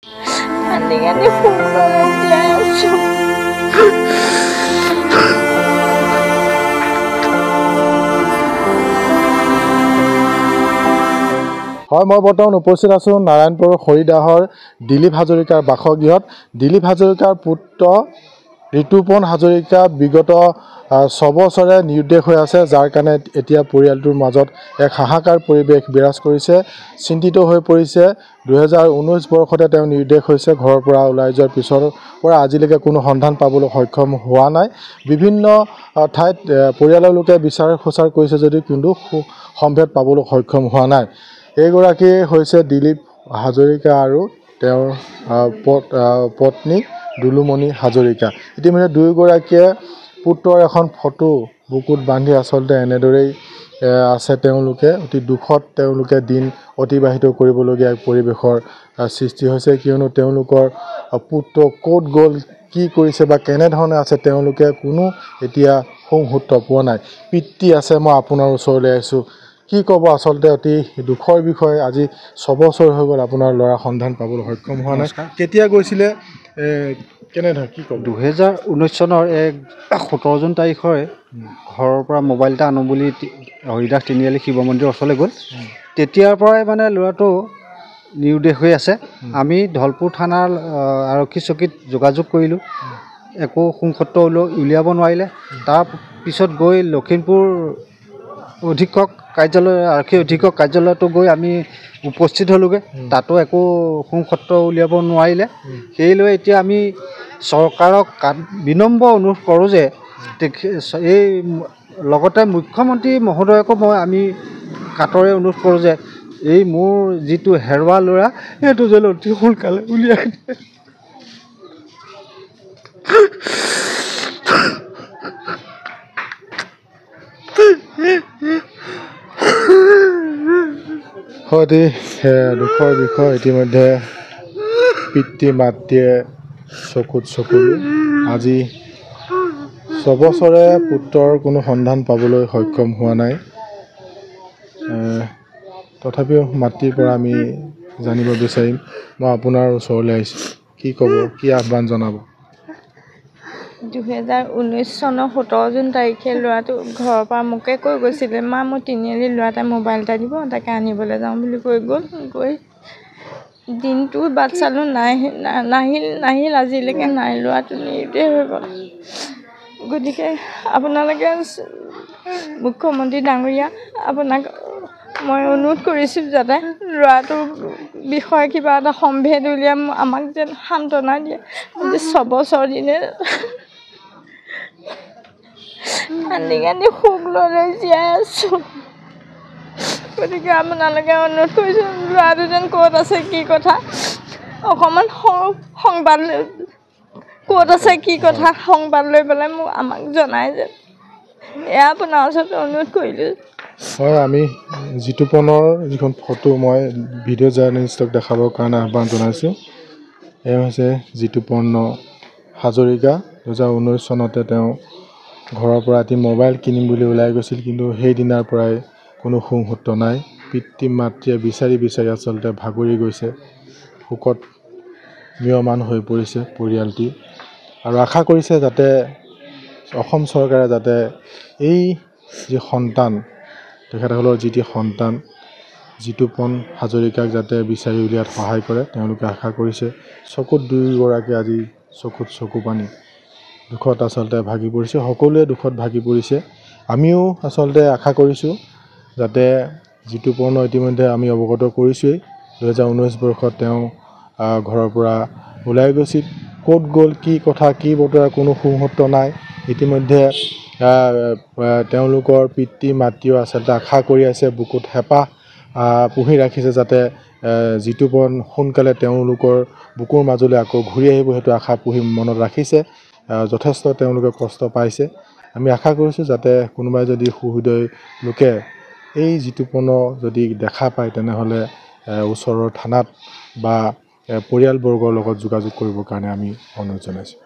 Andingan full biasa. হয় মই বৰ্তমান উপস্থিত আছো নাৰায়ণপুৰ হৰিদাহৰ দিলীপ হাজৰিকাৰ বাসগৃহত। দিলীপ হাজৰিকাৰ পুত্ৰ ঋতুপন হাজৰিকা বিগত 6 বছৰে নিৰুদ্দেশ হৈ আছে, যাৰ কাৰণে এতিয়া পৰিয়ালটোৰ মাজত এক হাহাকাৰ পৰিৱেশ বিৰাজ কৰিছে। চিন্তিত হৈ পৰিছে। 2019 বৰ্ষতে তেওঁ নিৰুদ্দেশ হৈছে। ঘৰৰ পৰা ওলাই যোৱাৰ পিছৰ পৰা আজিলৈকে কোনো সন্ধান পাবলৈ সক্ষম হোৱা নাই। বিভিন্ন ঠাইত পৰিয়ালৰ লোকে বিচাৰ খোচাৰ কৰিছে যদিও কিন্তু সম্ভেদ পাবলৈ সক্ষম হোৱা নাই। এইগৰাকী হৈছে দিলীপ হাজৰিকা আৰু তেওঁৰ পত্নী দুলুমণি হাজৰিকা। ইতিমধ্যে দুয়োগৰাকীয়ে পুত্ৰৰ এখন ফটো বুকুত বান্ধি আচলতে এনেদৰেই আছে। তেওঁলোকে অতি দুখত তেওঁলোকে দিন অতিবাহিত কৰিবলগীয়া পৰিৱেশৰ সৃষ্টি হৈছে, কিয়নো তেওঁলোকৰ পুত্ৰ ক'ত গ'ল, কি কৰিছে বা কেনেধৰণে আছে তেওঁলোকে কোনো এতিয়া সংসূত্ৰ পোৱা নাই। পিতৃ আছে, মই আপোনাৰ ওচৰলৈ আহিছোঁ। কি ক'ব আচলতে অতি দুখৰ বিষয়। আজি 6 বছৰ হৈ গ'ল আপোনাৰ ল'ৰা সন্ধান পাবলৈ সক্ষম হোৱা নাই। কেতিয়া গৈছিলে, কেনেধৰণে কি ক'ব? 2019 চনৰ 17 জুন তাৰিখৰে ঘৰৰ পৰা মোবাইল এটা আনো বুলি হৰিদাস তিনিআলি শিৱ মন্দিৰৰ ওচৰলৈ গ'ল। তেতিয়াৰ পৰাই মানে ল'ৰাটো নিৰুদ্দেশ হৈ আছে। আমি ধলপুৰ থানাৰ আৰক্ষী চকীত যোগাযোগ কৰিলোঁ, একো সংসত্ৰ উলিয়াব নোৱাৰিলে। তাৰ পিছত গৈ লখিমপুৰ অধীক্ষক কাৰ্যালয় আৰক্ষী অধীক্ষক কাৰ্যালয়তো গৈ আমি উপস্থিত হ'লোগৈ, তাতো একো সংসত্ৰ উলিয়াব নোৱাৰিলে। সেইলৈ এতিয়া আমি চৰকাৰক বিনম্ৰ অনুৰোধ কৰোঁ যে এই লগতে মুখ্যমন্ত্ৰী মহোদয়কো আমি কাতৰে অনুৰোধ কৰোঁ যে এই মোৰ যিটো হেৰুৱা ল'ৰা সেইটো যেন অতি সোনকালে উলিয়াই দিয়ে। অতি দুখৰ বিষয়। ইতিমধ্যে পিতৃ মাতৃয়ে চকুত চকুলো। আজি 6 বছৰে পুত্ৰৰ কোনো সন্ধান পাবলৈ সক্ষম হোৱা নাই। তথাপিও মাতৃৰ পৰা আমি জানিব বিচাৰিম। মই আপোনাৰ ওচৰলৈ আহিছোঁ, কি ক'ব, কি আহ্বান জনাব? 2019 চনৰ 17 জুন তাৰিখে ল'ৰাটো ঘৰৰ পৰা মোকে কৈ গৈছিলে, মা মোৰ তিনিআলি ল'ৰা এটা মোবাইল এটা দিব, তাকে আনিবলৈ যাওঁ বুলি কৈ গ'ল। গৈ দিনটো বাট চালোঁ, নাহিল আজিলৈকে নাই। ল'ৰাটো নিৰুদ্দেশ হৈ গ'ল। গতিকে আপোনালোকে মুখ্যমন্ত্ৰী ডাঙৰীয়া, আপোনাক মই অনুৰোধ কৰিছোঁ যাতে ল'ৰাটোৰ বিষয়ে কিবা এটা সম্ভেদ উলিয়াই আমাক যেন সান্তনা দিয়ে। আজি 6 বছৰ দিনে কান্দি সুখ লৈ জীয়াই আছোঁ। গতিকে আপোনালোকে অনুৰোধ কৰিছোঁ, ল'ৰাটো যেন ক'ত আছে, কি কথা, অকণমান সংবাদ ক'ত আছে, কি কথা সংবাদ লৈ পেলাই আমাক জনাই যেন, এয়া আপোনাৰ ওচৰত অনুৰোধ কৰিলোঁ। হয়, আমি জিতুপনৰ যিখন ফটো মই ভিডিঅ' জাৰ্নেলিষ্টক দেখাবৰ কাৰণে আহ্বান জনাইছোঁ। এয়া হৈছে জিতুপন হাজৰিকা। 2019 চনতে তেওঁ ঘৰৰ পৰা এটি মোবাইল কিনিম বুলি ওলাই গৈছিল, কিন্তু সেইদিনাৰ পৰাই কোনো সংসূত্ৰ নাই। পিতৃ মাতৃয়ে বিচাৰি আচলতে ভাগৰি গৈছে। শোকত ম্ৰিয়মান হৈ পৰিছে পৰিয়ালটি, আৰু আশা কৰিছে যাতে অসম চৰকাৰে যাতে এই যি সন্তান, তেখেতসকলৰ যিটি সন্তান জিতুপন হাজৰিকাক যাতে বিচাৰি উলিয়াত সহায় কৰে, তেওঁলোকে আশা কৰিছে। চকুত দুয়োগৰাকী আজি চকুত চকু পানী দুখত আচলতে ভাগি পৰিছে। সকলোৱে দুখত ভাগি পৰিছে। আমিও আচলতে আশা কৰিছোঁ যাতে জিতুপনৰ ইতিমধ্যে আমি অৱগত কৰিছোঁৱেই। 2019 বৰ্ষত তেওঁ ঘৰৰ পৰা ওলাই গৈছিল। ক'ত গ'ল, কি কথা, কি বতৰা, কোনো সংসত্ৰ নাই। ইতিমধ্যে তেওঁলোকৰ পিতৃ মাতৃও আচলতে আশা কৰি আছে, বুকুত হেঁপাহ পুহি ৰাখিছে যাতে জিতুপন সোনকালে তেওঁলোকৰ বুকুৰ মাজলৈ আকৌ ঘূৰি আহিব, সেইটো আশা পুহি মনত ৰাখিছে। যথেষ্ট তেওঁলোকে কষ্ট পাইছে। আমি আশা কৰিছোঁ যাতে কোনোবাই যদি সুহৃদয় লোকে এই জিতুপনক যদি দেখা পায়, তেনেহ'লে ওচৰৰ থানাত বা পৰিয়ালবৰ্গৰ লগত যোগাযোগ কৰিবৰ কাৰণে আমি অনুৰোধ জনাইছোঁ।